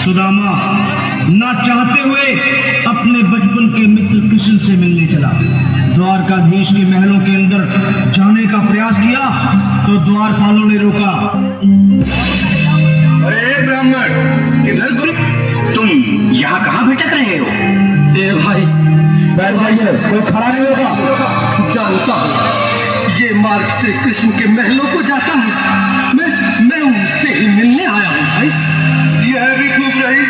सुदामा ना चाहते हुए अपने बचपन के मित्र कृष्ण से मिलने चला। द्वारकाधीश के महलों के अंदर जाने का प्रयास किया तो द्वारपालों ने रोका। अरे ब्राह्मण, इधर तुम यहाँ कहाँ भटक रहे हो? ए भाई, बैठ जाइए, कोई खड़ा नहीं होगा। जानता हूँ ये मार्ग से कृष्ण के महलों को जाता है। मैं उनसे ही मिलने आया हूँ भाई। यह भी खूब रही।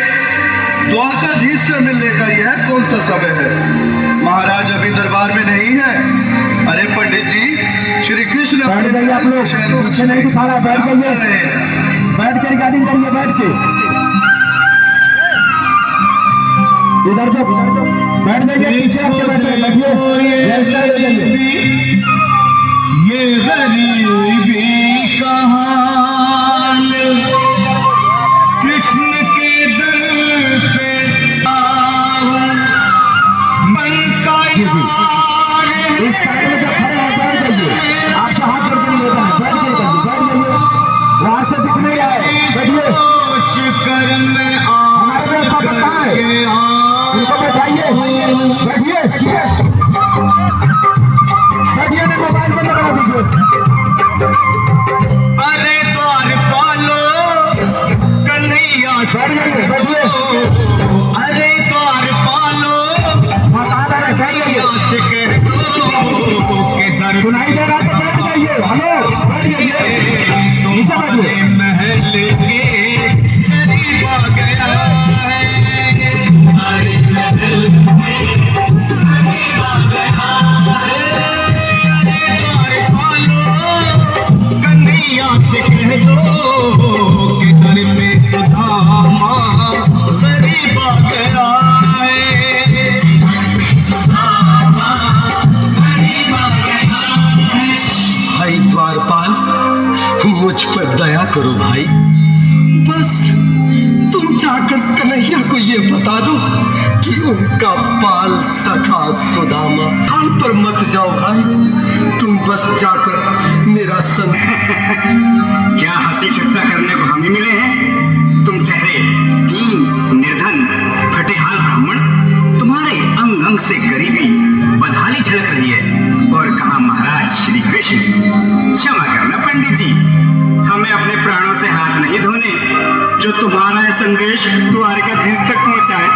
द्वारकाधीश से मिलने का यह कौन सा समय है? महाराज अभी दरबार में नहीं है। अरे पंडित जी, श्री कृष्ण बैठ जाइए आप लोग, पीछे नहीं दिखा, बैठ जाइए, बैठ कर गाड़ी करिए, बैठ के इधर जो बैठ जाइए, पीछे आपके बैठिए। ये गरीबी का हाल कृष्ण के दर पे मन का यार। इस साइड में जो खड़े हैं बैठ जाइए, आपसे हाथ करके नहीं लेता है, बैठ जाइए, वहां से दिख नहीं आए, बैठिए। हमारे पास कहाँ है, उनको बैठाइए, बैठिए बैठिए, मैं मोबाइल बंद करा दीजिए। अरे द्वारपालो कन्हैया, बैठ जाइए, बैठिए। अरे द्वारपालो सुनाई दे रहा है तो बैठ जाइए। हेलो, बैठ जाइए, नीचे बैठिए। महल के करीब आ गया है, अरे महल के करीब आ गया है। अरे द्वारपालो कन्हैया से कह दो कि दर पे सुदामा करीब आ गया है। भाई द्वारपाल, मुझ पर दया करो भाई। बस तुम जाकर कन्हैया को ये बता दो कि उनका बाल सखा सुदामा। हाल पर मत जाओ भाई, तुम बस जाकर मेरा संग। क्या हंसी चट्टा करने को हम ही मिले हैं? तुम ठहरे दीन निर्धन फटेहाल ब्राह्मण, तुम्हारे अंग अंग से गरीबी बदहाली झलक रही है। और कहा महाराज श्री कृष्ण। क्षमा करना पंडित जी, हमें अपने प्राणों से हाथ नहीं धोने जो तुम्हारा यह संदेश द्वारकाधीश तक पहुंचाए।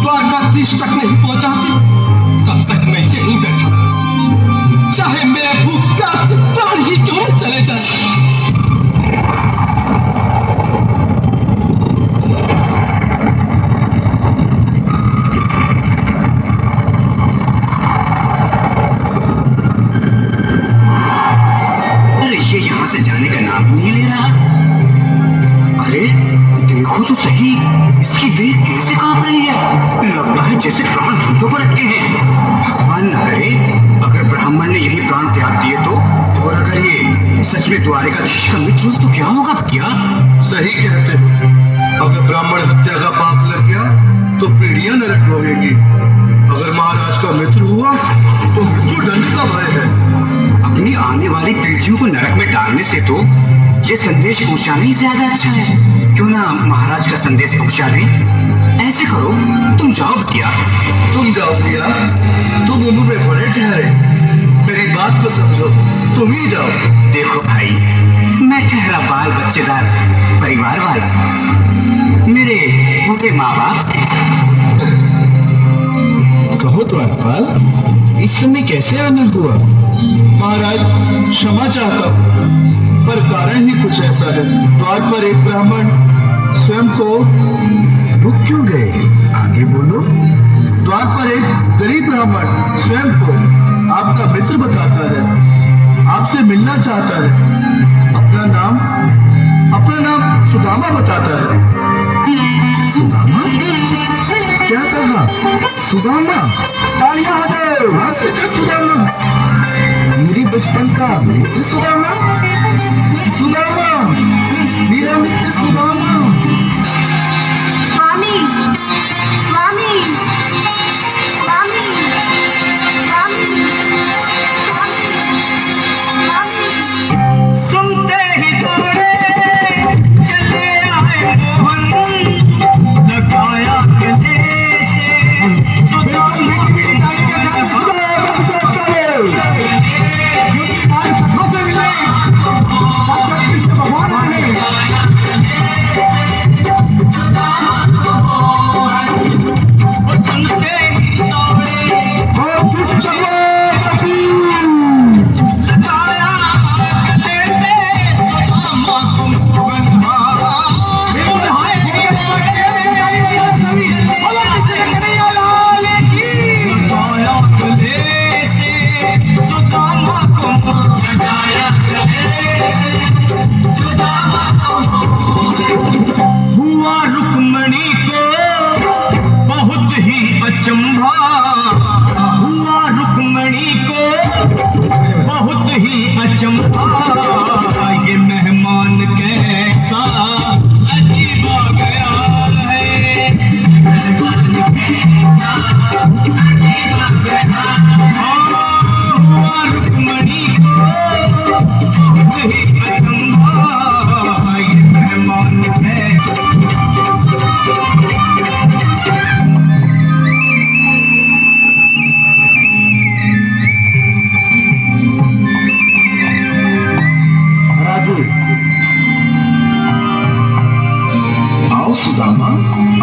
द्वारकाधीश तक नहीं पहुंचाते तब तक मैं यहीं बैठा, चाहे मेरे भूख प्यास से प्राण ही क्यों न चले जाए। ये यहाँ से जाने का नाम ही नहीं ले रहा। अरे देखो तो सही, इसकी देह कैसे कांप रही है। लगता है जैसे प्राण हाथों पर अटके हैं। भगवान न करे अगर ब्राह्मण ने यही प्राण त्याग दिए तो सच में द्वारिकाधीश का मित्र हो तो क्या होगा भैया? सही कहते हो। अगर ब्राह्मण हत्या का पाप लग गया तो पीढ़ियां नरक भोगेंगी। अगर महाराज का मित्र हुआ तो मृत्यु दंड का भय है। अपनी आने वाली पीढ़ियों को नरक में डालने से तो ये संदेश पहुंचाना ही ज्यादा अच्छा है। क्यों ना महाराज का संदेश पहुंचा दें? ऐसे करो, तुम जाओ भैया। तुम जाओ भैया, तुम उम्र में बड़े ठहरे, मेरी बात को समझो, तुम ही जाओ। देखो भाई, मैं ठहरा बाल बच्चेदार परिवार वाला, मेरे बूढ़े माँ बाप। कहो द्वारपाल, इस समय कैसे आना हुआ? महाराज क्षमा चाहता हूँ, पर कारण ही कुछ ऐसा है। द्वार पर एक ब्राह्मण स्वयं को रुक क्यों गए? आगे बोलो। द्वार पर एक गरीब ब्राह्मण स्वयं को आपका मित्र बताता है, आपसे मिलना चाहता है। अपना नाम सुदामा बताता है। सुदामा? क्या कहा? सुदामा? तालियां हो, वहां से कर सुदामा, मेरी बचपन का मित्र सुदामा, सुदामा, मेरा मित्र सुदामा। स्वामी, स्वामी, स्वामी, स्वामी, स्वामी। सुनते ही दौड़े चले आए मोहन, लगाया गले से सुदामा ये मेहमान कैसा अजीब आ गया है। हुआ रुक्मणी को बहुत ही अचंभा, ये मेहमान कैसा। आओ सुदामा,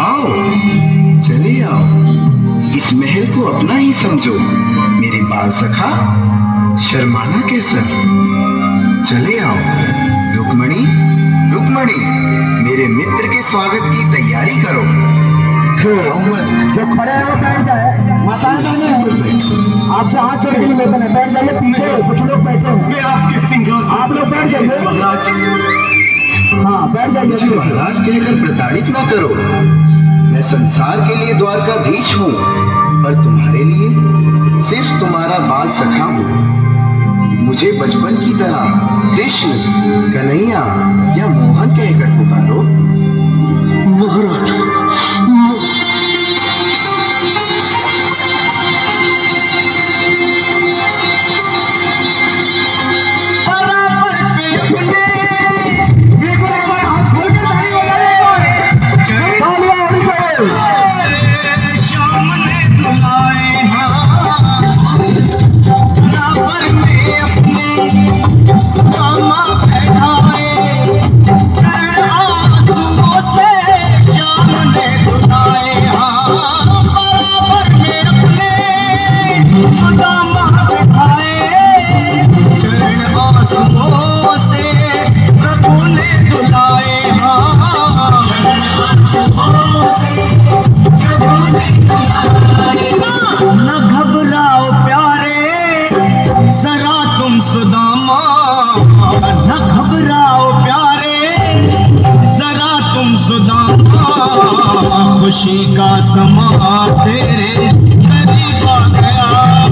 आओ, चले आओ। इस महल को अपना ही समझो, मेरे बाल सखा। शर्माना कैसा? चले आओ। रुक्मणी, रुक्मणी, मेरे मित्र के स्वागत की तैयारी करो। आओ मत। जो खड़े हैं वो बैठ जाए, मसाला नहीं। आप जो हाथ जोड़ के बैठे हैं, बैठ जाइए। पीछे कुछ लोग बैठे हैं, मैं आपके सिंहासन, आप लोग बैठ जाइए। महाराज, हाँ, बैठ जाइए। मुझे महाराज कहकर प्रताड़ित ना करो। मैं संसार के लिए द्वारकाधीश हूँ, पर तुम्हारे लिए सिर्फ तुम्हारा बाल सखा हूँ। मुझे बचपन की तरह कृष्ण, कन्हैया या मोहन कहकर पुकारो। महाराज, खुशी का समा तेरे करीब आ गया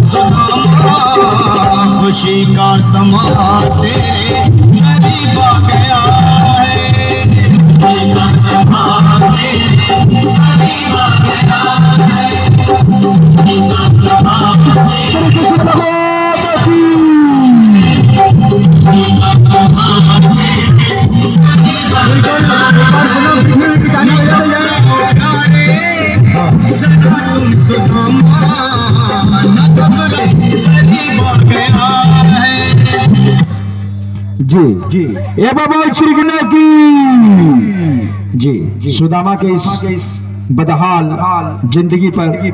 सुदामा, खुशी का समा तेरे करीब आ गया है जी ए बाबा श्री गणेश की जी सुदामा के इस बदहाल जिंदगी पर